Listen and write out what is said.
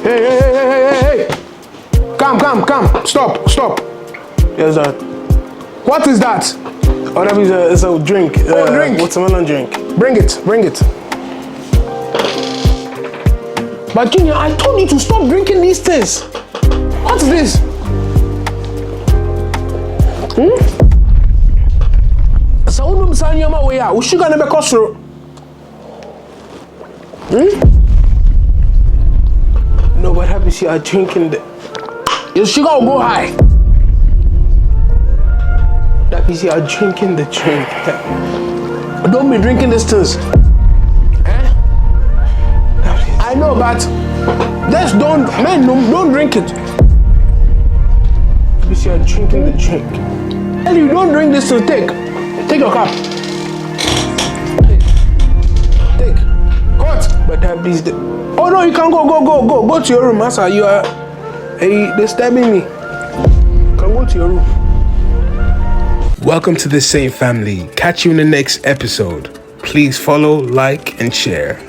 Hey. Come. Stop. Yes, that. What is that? Oh, that is it's a drink. Drink. Watermelon drink. Bring it. But Junior, I told you to stop drinking these things. What is this? So we don't say nyama we are. We sugar never cost through. No, what happens? You are drinking the. Your sugar will go high. That means you are drinking the drink. Don't be drinking these things. I know, but just don't drink it. That means you are drinking the drink. And you don't drink this, so take your cup. Take. What? But that means the. Oh no, you can go to your room, Master. You are disturbing me. You can go to your room. Welcome to the same family. Catch you in the next episode. Please follow, like, and share.